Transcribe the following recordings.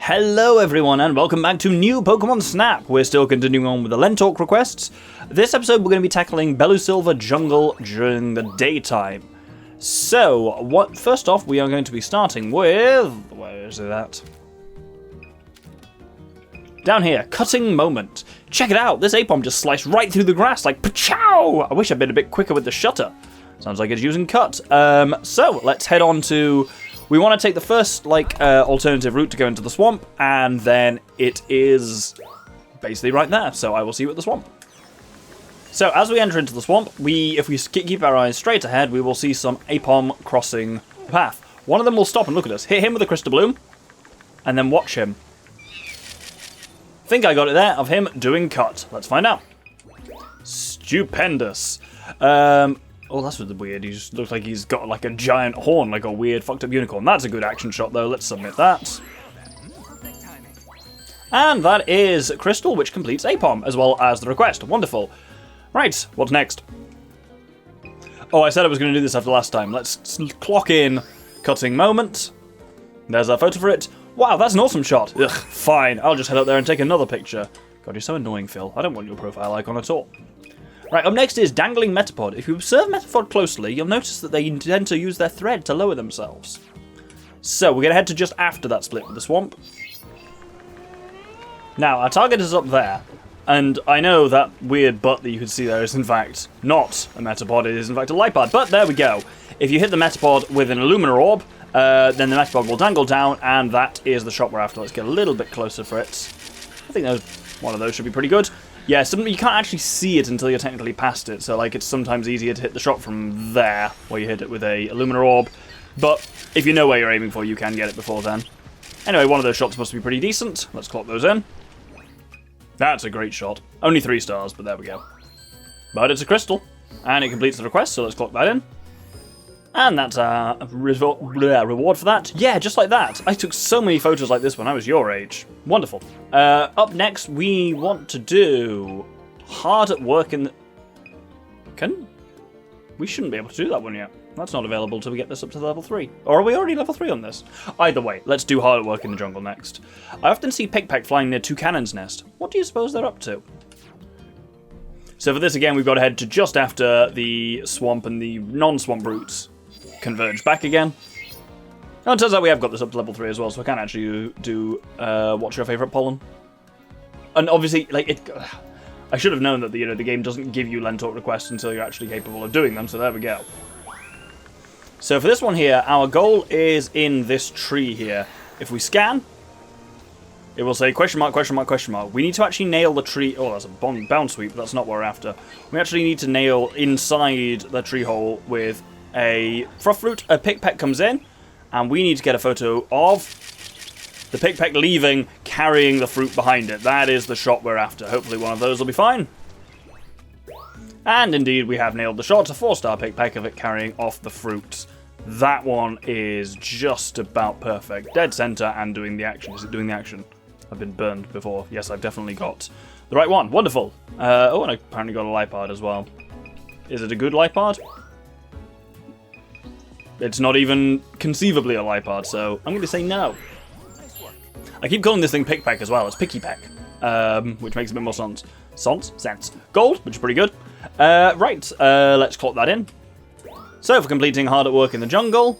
Hello everyone and welcome back to new Pokémon Snap. We're still continuing on with the LenTalk requests. This episode we're going to be tackling Belusylva Jungle during the daytime. So, first off we are going to be starting with... where is it at? Down here, cutting moment. Check it out, this Apom just sliced right through the grass like pachow! I wish I'd been a bit quicker with the shutter. Sounds like it's using cut. So, let's head on to... We want to take the first, alternative route to go into the swamp, and then it is basically right there, so I will see you at the swamp. So, as we enter into the swamp, if we keep our eyes straight ahead, we will see some Apom crossing the path. One of them will stop and look at us, hit him with a Crystal Bloom, and then watch him. Think I got it there, of him doing cut. Let's find out. Stupendous. Oh, that's weird. He just looks like he's got like a giant horn, like a weird fucked up unicorn. That's a good action shot though. Let's submit that. And that is Crystal, which completes Apom, as well as the request. Wonderful. Right, what's next? Oh, I said I was going to do this after last time. Let's clock in cutting moment. There's our photo for it. Wow, that's an awesome shot. Ugh, fine. I'll just head up there and take another picture. God, you're so annoying, Phil. I don't want your profile icon at all. Right, up next is Dangling Metapod. If you observe Metapod closely, you'll notice that they tend to use their thread to lower themselves. So, we're going to head to just after that split with the swamp. Now, our target is up there, and I know that weird butt that you can see there is in fact not a Metapod, it is in fact a Lipod, but there we go. If you hit the Metapod with an Illumina Orb, then the Metapod will dangle down, and that is the shot we're after. Let's get a little bit closer for it. I think one of those should be pretty good. Yeah, you can't actually see it until you're technically past it, so it's sometimes easier to hit the shot from there, where you hit it with a Illumina Orb, but if you know where you're aiming for, you can get it before then. Anyway, one of those shots must be pretty decent. Let's clock those in. That's a great shot. Only 3 stars, but there we go. But it's a crystal, and it completes the request, so let's clock that in. And that's a reward for that. Yeah, just like that. I took so many photos like this when I was your age. Wonderful. Up next, we want to do hard at work in the... We shouldn't be able to do that one yet. That's not available till we get this up to level 3. Or are we already level 3 on this? Either way, let's do hard at work in the jungle next. I often see Pikpak flying near Toucanon's nest. What do you suppose they're up to? So for this again, we've got to head to just after the swamp and the non-swamp routes converge back again. Oh, it turns out we have got this up to level 3 as well, so I can actually do what's your favourite pollen? And obviously, I should have known that the game doesn't give you LenTalk requests until you're actually capable of doing them, so there we go. So for this one here, our goal is in this tree here. If we scan, it will say question mark, question mark, question mark. We need to actually nail the tree. Oh, that's a bound sweep, but that's not what we're after. We actually need to nail inside the tree hole with a froth fruit. A Pikpak comes in, and we need to get a photo of the Pikpak leaving, carrying the fruit behind it. That is the shot we're after. Hopefully one of those will be fine. And indeed, we have nailed the shot. A 4-star Pikpak of it carrying off the fruit. That one is just about perfect. Dead center and doing the action. Is it doing the action? I've been burned before. Yes, I've definitely got the right one. Wonderful. Oh, and I apparently got a Lipod as well. Is it a good Lipod? It's not even conceivably a Lipod, so I'm going to say no. I keep calling this thing Pikpak as well. It's Pikpak, which makes a bit more sense. Sense. Gold, which is pretty good. Right, let's clock that in. So, for completing hard at work in the jungle...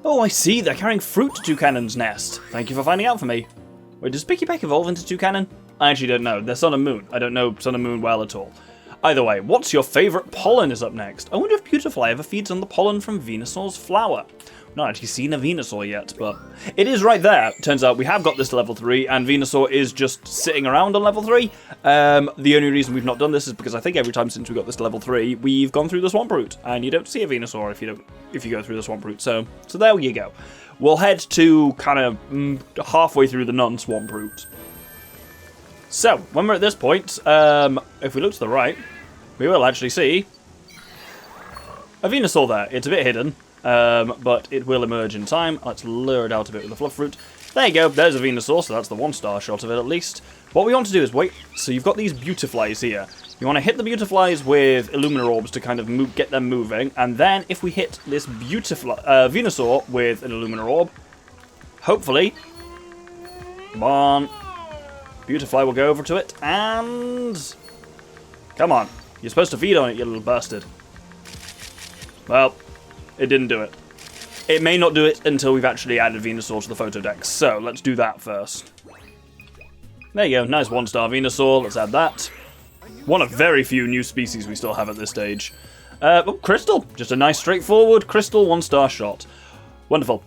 Oh, I see, they're carrying fruit to Toucanon's nest. Thank you for finding out for me. Wait, does Pikpak evolve into Toucanon? I actually don't know. They're Sun and Moon. I don't know Sun and Moon well at all. Either way, what's your favourite pollen is up next. I wonder if Beautifly ever feeds on the pollen from Venusaur's flower. Not actually seen a Venusaur yet, but it is right there. Turns out we have got this to level 3, and Venusaur is just sitting around on level 3. The only reason we've not done this is because I think every time since we got this to level 3, we've gone through the swamp route, and you don't see a Venusaur if you go through the swamp route. So there you go. We'll head to kind of halfway through the non-swamp route. So when we're at this point, if we look to the right, we will actually see a Venusaur there. It's a bit hidden. But it will emerge in time. Let's lure it out a bit with the fluff fruit. There you go, there's a Venusaur, so that's the 1-star shot of it at least. What we want to do is wait, so you've got these Beautiflies here. You want to hit the Beautiflies with Illumina Orbs to kind of get them moving, and then if we hit this Venusaur with an Illumina Orb, hopefully, come on, Beautifly will go over to it, and come on, you're supposed to feed on it, you little bastard. Well, it didn't do it. It may not do it until we've actually added Venusaur to the photo deck, so let's do that first. There you go, nice 1-star Venusaur, let's add that. One of very few new species we still have at this stage. Oh, Crystal, just a nice straightforward Crystal 1-star shot. Wonderful.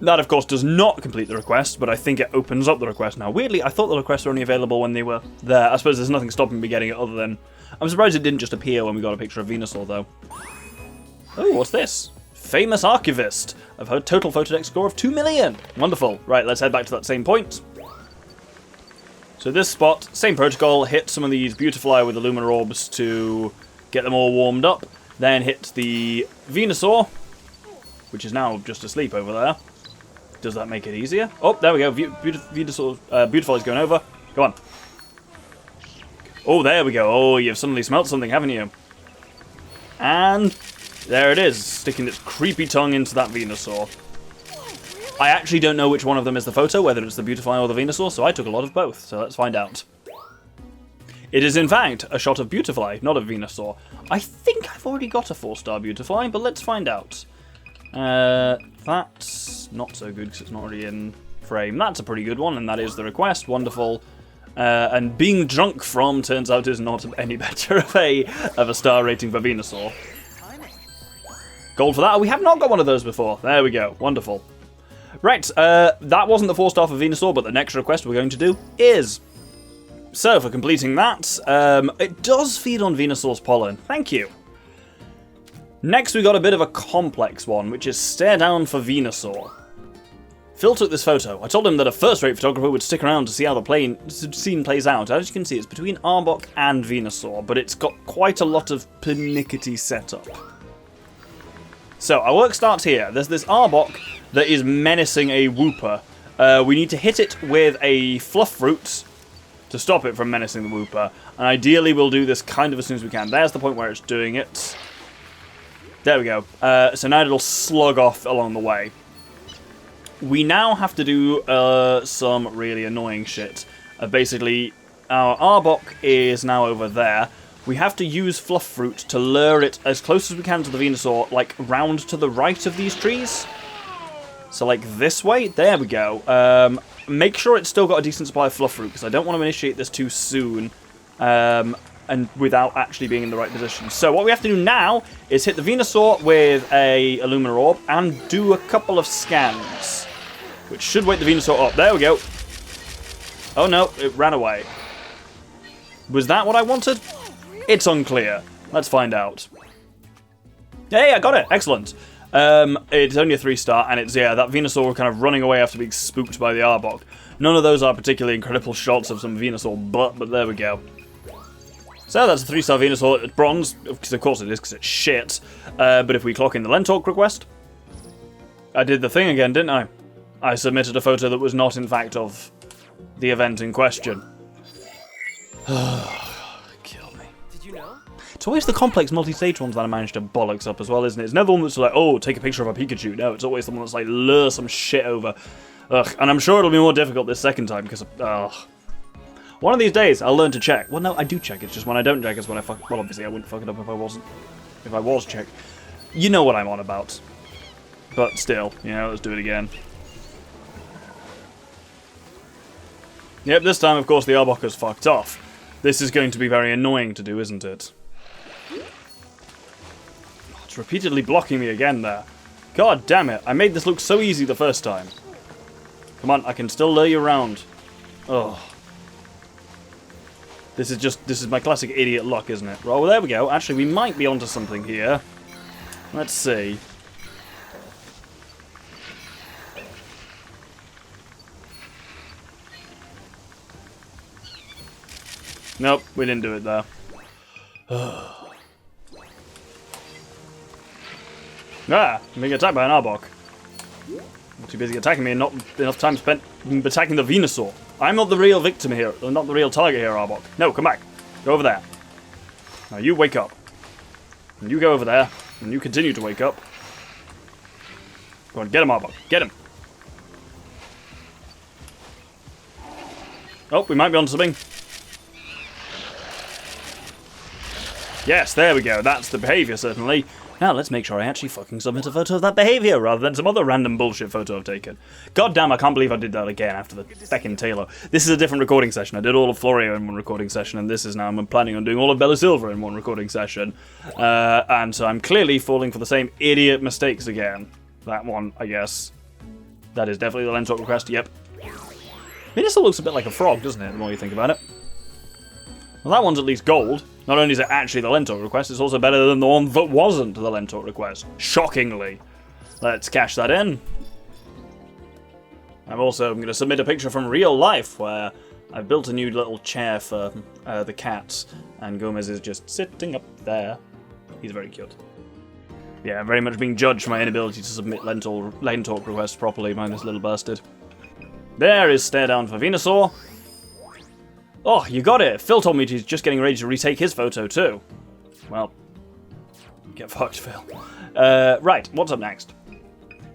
That, of course, does not complete the request, but I think it opens up the request now. Weirdly, I thought the requests were only available when they were there. I suppose there's nothing stopping me getting it other than... I'm surprised it didn't just appear when we got a picture of Venusaur, though. Oh, what's this? Famous Archivist. I've heard total photo deck score of 2 million. Wonderful. Right, let's head back to that same point. So this spot, same protocol, hit some of these Beautifly with the Luminar Orbs to get them all warmed up. Then hit the Venusaur, which is now just asleep over there. Does that make it easier? Oh, there we go. Beautiful is going over. Go on. Oh, there we go. Oh, you've suddenly smelt something, haven't you? And there it is, sticking its creepy tongue into that Venusaur. I actually don't know which one of them is the photo, whether it's the Beautifly or the Venusaur, so I took a lot of both, so let's find out. It is, in fact, a shot of Beautifly, not of Venusaur. I think I've already got a 4-star Beautifly, but let's find out. That's not so good because it's not already in frame. That's a pretty good one, and that is the request. Wonderful. And being drunk from turns out is not any better of a star rating for Venusaur. Gold for that. Oh, we have not got one of those before. There we go. Wonderful. Right, that wasn't the 4-star for Venusaur, but the next request we're going to do is... So, for completing that, it does feed on Venusaur's pollen. Thank you. Next, we got a bit of a complex one, which is Staredown for Venusaur. Phil took this photo. I told him that a first-rate photographer would stick around to see how the scene plays out. As you can see, it's between Arbok and Venusaur, but it's got quite a lot of pernickety setup. So, our work starts here. There's this Arbok that is menacing a Wooper. We need to hit it with a Fluff Fruit to stop it from menacing the Wooper. And ideally, we'll do this kind of as soon as we can. There's the point where it's doing it. There we go. So now it'll slug off along the way. We now have to do some really annoying shit. Basically, our Arbok is now over there. We have to use Fluff Fruit to lure it as close as we can to the Venusaur, like round to the right of these trees. So like this way. There we go. Make sure it's still got a decent supply of Fluff Fruit, because I don't want to initiate this too soon. And without actually being in the right position. So what we have to do now is hit the Venusaur with a Luminar Orb and do a couple of scans, which should wake the Venusaur up. There we go. Oh no, it ran away. Was that what I wanted? It's unclear. Let's find out. Hey, I got it. Excellent. It's only a 3-star, and it's, yeah, that Venusaur kind of running away after being spooked by the Arbok. None of those are particularly incredible shots of some Venusaur butt, but there we go. So that's a 3-star Venusaur. It's bronze, because of course it is, because it's shit. But if we clock in the LenTalk request, I did the thing again, didn't I? I submitted a photo that was not, in fact, of the event in question. Kill me. Did you know? It's always the complex multi-stage ones that I managed to bollocks up as well, isn't it? It's never the one that's like, oh, take a picture of a Pikachu. No, it's always the one that's like, lure some shit over. Ugh, and I'm sure it'll be more difficult this second time, because, ugh. One of these days, I'll learn to check. Well, no, I do check. It's just when I don't check is when I fuck... Well, obviously, I wouldn't fuck it up if I wasn't... If I was check. You know what I'm on about. But still, you know, let's do it again. Yep, this time, of course, the Arbok has fucked off. This is going to be very annoying to do, isn't it? It's repeatedly blocking me again there. God damn it. I made this look so easy the first time. Come on, I can still lure you around. Ugh. This is my classic idiot luck, isn't it? Well, there we go. Actually, we might be onto something here. Let's see. Nope, we didn't do it there. I'm being attacked by an Arbok. I'm too busy attacking me and not enough time spent attacking the Venusaur. I'm not the real victim here, or not the real target here, Arbok. No, come back. Go over there. Now you wake up. And you go over there, and you continue to wake up. Go on, get him, Arbok. Get him. Oh, we might be on something. Yes, there we go. That's the behaviour, certainly. Now, let's make sure I actually fucking submit a photo of that behaviour rather than some other random bullshit photo I've taken. God damn, I can't believe I did that again after the second Taylor. This is a different recording session. I did all of Florio in one recording session, and this is now I'm planning on doing all of Belusylva in one recording session. And so I'm clearly falling for the same idiot mistakes again. That one, I guess. That is definitely the LenTalk request, yep. Venusaur looks a bit like a frog, doesn't it, the more you think about it? Well, that one's at least gold. Not only is it actually the LenTalk request, it's also better than the one that wasn't the LenTalk request. Shockingly. Let's cash that in. I'm also going to submit a picture from real life where I've built a new little chair for the cats, and Gomez is just sitting up there. He's very cute. Yeah, I'm very much being judged for my inability to submit LenTalk requests properly by this little bastard. There is Staredown for Venusaur. Oh, you got it! Phil told me he's just getting ready to retake his photo too. Well, get fucked, Phil. Right, what's up next?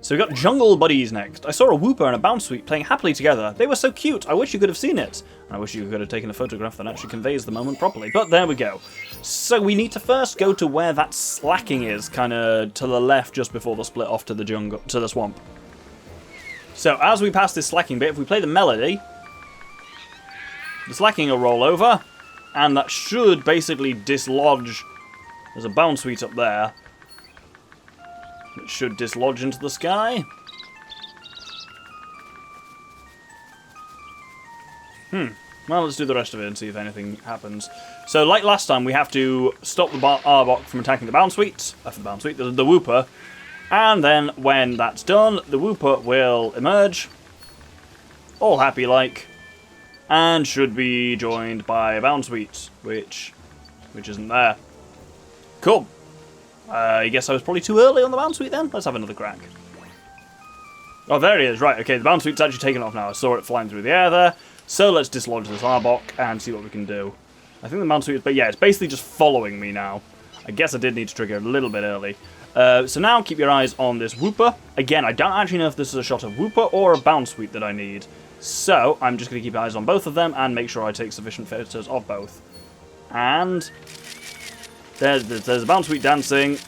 So we got Jungle Buddies next. I saw a Wooper and a Bounsweet playing happily together. They were so cute, I wish you could have seen it. And I wish you could have taken a photograph that actually conveys the moment properly. But there we go. So we need to first go to where that slacking is, kind of to the left just before the split off to the jungle, to the swamp. So as we pass this slacking bit, if we play the melody, the slacking will roll over, and that should basically dislodge. There's a Bounsweet up there. It should dislodge into the sky. Well, let's do the rest of it and see if anything happens. So, like last time, we have to stop the Arbok from attacking the Bounsweet, the Wooper, and then when that's done, the Wooper will emerge, all happy-like, and should be joined by a Bounsweet, which isn't there. Cool. I guess I was probably too early on the Bounsweet then. Let's have another crack. Oh, there he is. Right, okay, the Bounsweet's actually taken off now. I saw it flying through the air there. So let's dislodge this Arbok and see what we can do. I think the Bounsweet, but yeah, it's basically just following me now. I guess I did need to trigger a little bit early. So now keep your eyes on this Wooper. Again, I don't actually know if this is a shot of Wooper or a Bounsweet that I need. So I'm just going to keep eyes on both of them and make sure I take sufficient photos of both. And there's a Bounsweet dancing.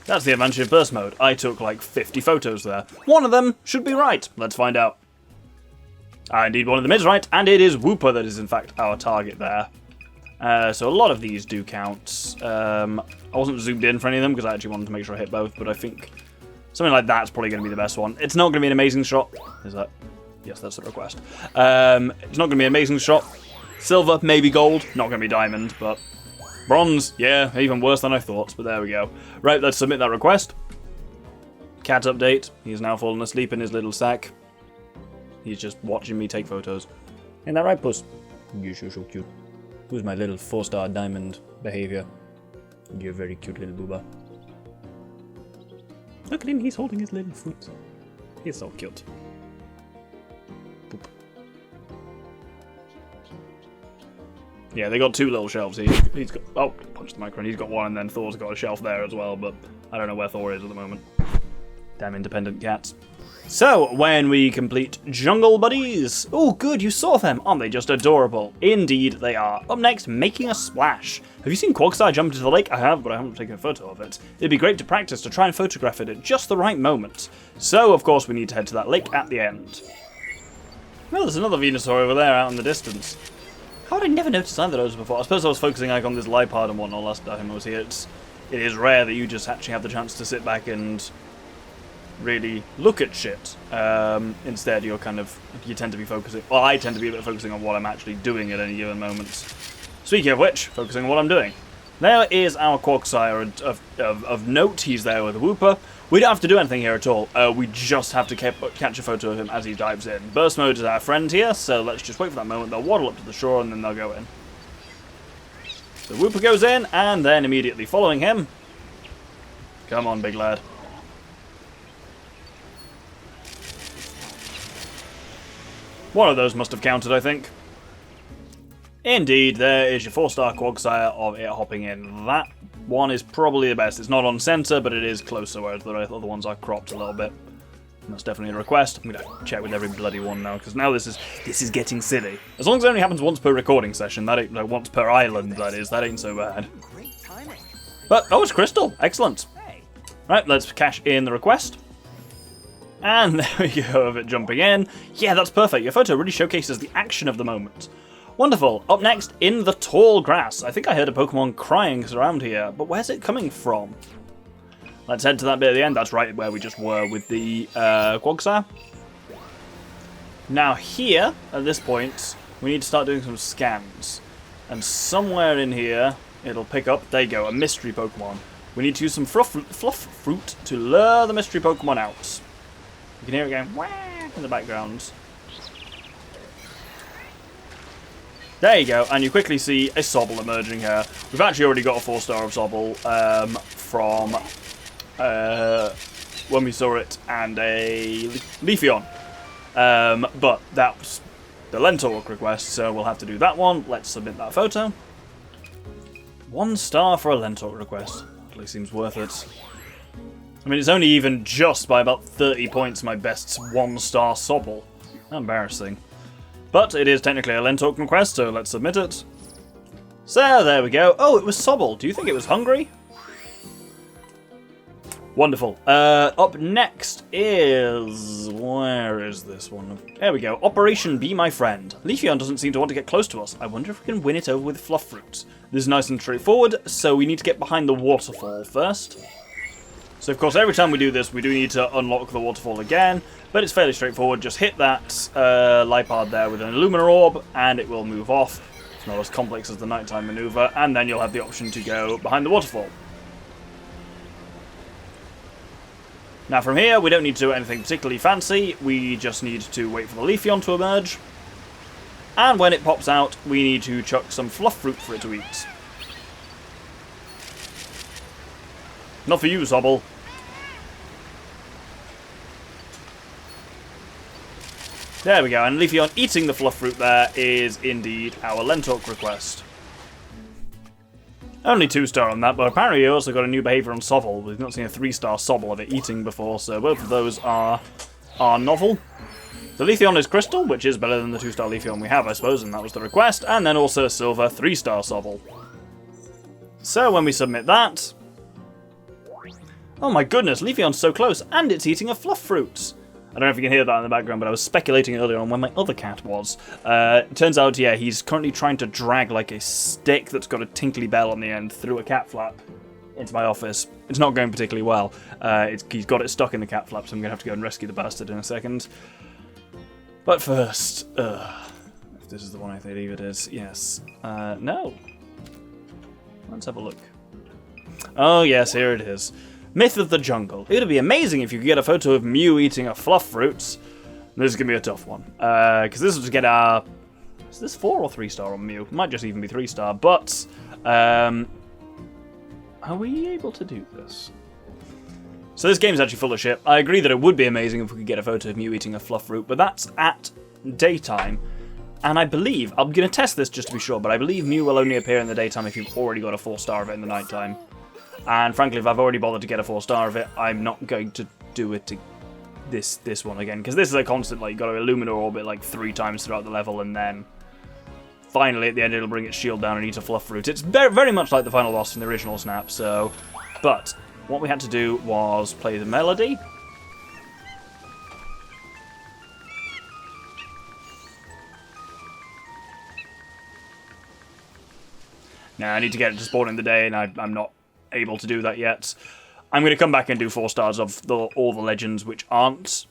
That's the advantage of burst mode. I took like 50 photos there. One of them should be right. Let's find out. Indeed, one of them is right, and it is Wooper that is in fact our target there. So a lot of these do count. I wasn't zoomed in for any of them because I actually wanted to make sure I hit both, but I think something like that's probably going to be the best one. It's not going to be an amazing shot. Is that? Yes, that's the request. It's not going to be an amazing shot. Silver, maybe gold. Not going to be diamond, but bronze, yeah, even worse than I thought, but there we go. Right, let's submit that request. Cat update. He's now fallen asleep in his little sack. He's just watching me take photos. Ain't that right, Puss? You're so cute. Who's my little 4-star diamond behavior? You're a very cute little booba. Look at him, he's holding his little foot. He's so cute. Boop. Yeah, they got two little shelves here. He's got, oh, punch the microphone. He's got one, and then Thor's got a shelf there as well, but I don't know where Thor is at the moment. Damn independent cats. So, when we complete Jungle Buddies... Oh, good, you saw them. Aren't they just adorable? Indeed, they are. Up next, making a splash. Have you seen Quagsire jump into the lake? I have, but I haven't taken a photo of it. It'd be great to practice to try and photograph it at just the right moment. So, of course, we need to head to that lake at the end. Well, there's another Venusaur over there out in the distance. How had I never noticed either of those before? I suppose I was focusing like on this Lipard and whatnot last time I was here. It is rare that you just actually have the chance to sit back and really look at shit. Instead, you tend to be focusing. Well, I tend to be a bit focusing on what I'm actually doing at any given moment. Speaking of which, focusing on what I'm doing. There is our Quagsire of note. He's there with a Wooper. We don't have to do anything here at all. We just have to catch a photo of him as he dives in. Burst mode is our friend here, so let's just wait for that moment. They'll waddle up to the shore and then they'll go in. So Wooper goes in, and then immediately following him. Come on, big lad. One of those must have counted, I think. Indeed, there is your 4-star Quagsire of it hopping in. That one is probably the best. It's not on center, but it is closer, whereas the other ones are cropped a little bit. That's definitely a request. I'm going to check with every bloody one now, because now this is getting silly. As long as it only happens once per recording session, that ain't, like, once per island, that is, that ain't so bad. But, oh, it's Crystal. Excellent. Right, let's cash in the request. And there we go, of it jumping in. Yeah, that's perfect. Your photo really showcases the action of the moment. Wonderful. Up next, in the tall grass. I think I heard a Pokemon crying around here, but where's it coming from? Let's head to that bit at the end. That's right where we just were with the Quagsire. Now here, at this point, we need to start doing some scans. And somewhere in here, it'll pick up, there you go, a mystery Pokemon. We need to use some fluff fruit to lure the mystery Pokemon out. You can hear it going wah in the background. There you go, and you quickly see a Sobble emerging here. We've actually already got a 4-star of Sobble from when we saw it, and a Leafeon. But that's the LenTalk request, so we'll have to do that one. Let's submit that photo. 1 star for a LenTalk request. Hardly seems worth it. I mean, it's only even just by about 30 points my best 1-star Sobble. How embarrassing. But it is technically a LenTalk request, so let's submit it. So, there we go. Oh, it was Sobble. Do you think it was hungry? Wonderful. Up next is... where is this one? There we go. Operation Be My Friend. Leafeon doesn't seem to want to get close to us. I wonder if we can win it over with fluff fruits. This is nice and straightforward, so we need to get behind the waterfall first. So, of course, every time we do this, we do need to unlock the waterfall again, but it's fairly straightforward. Just hit that Lipard there with an Illumina Orb, and it will move off. It's not as complex as the nighttime maneuver, and then you'll have the option to go behind the waterfall. Now, from here, we don't need to do anything particularly fancy. We just need to wait for the Leafeon to emerge. And when it pops out, we need to chuck some fluff fruit for it to eat. Not for you, Sobble. There we go, and Leafeon eating the fluff fruit there is indeed our LenTalk request. Only 2-star on that, but apparently you also got a new behaviour on Sobble. We've not seen a 3-star Sobble of it eating before, so both of those are novel. The Leafeon is Crystal, which is better than the 2-star Leafeon we have, I suppose, and that was the request, and then also a Silver 3-star Sobble. So when we submit that... oh my goodness, Leafeon's so close, and it's eating a fluff fruit. I don't know if you can hear that in the background, but I was speculating earlier on where my other cat was. It turns out, yeah, he's currently trying to drag like a stick that's got a tinkly bell on the end through a cat flap into my office. It's not going particularly well. He's got it stuck in the cat flap, so I'm going to have to go and rescue the bastard in a second. But first, if this is the one I believe it is, yes. No. Let's have a look. Oh yes, here it is. Myth of the Jungle. It would be amazing if you could get a photo of Mew eating a fluff fruits. This is going to be a tough one. Because this is to get our... is this 4 or 3-star on Mew? It might just even be 3-star, but... are we able to do this? So this game's actually full of shit. I agree that it would be amazing if we could get a photo of Mew eating a fluff fruit, but that's at daytime. And I believe... I'm going to test this just to be sure, but I believe Mew will only appear in the daytime if you've already got a 4-star of it in the nighttime. And frankly, if I've already bothered to get a 4-star of it, I'm not going to do it to this one again. Because this is a constant, like, you've got to Illumina Orb it like 3 times throughout the level, and then finally at the end it'll bring its shield down and eat a fluff fruit. It's very, very much like the final boss in the original Snap, so... but what we had to do was play the melody. Now, I need to get it to spawn in the day, and I'm not able to do that yet. I'm going to come back and do 4 stars of all the legends which aren't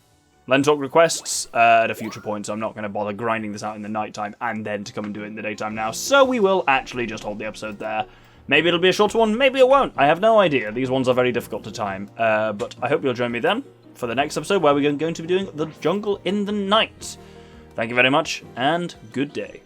LenTalk requests at a future point, so I'm not going to bother grinding this out in the nighttime and then to come and do it in the daytime now. So we will actually just hold the episode there. Maybe it'll be a shorter one, maybe it won't. I have no idea. These ones are very difficult to time. But I hope you'll join me then for the next episode where we're going to be doing the jungle in the night. Thank you very much, and good day.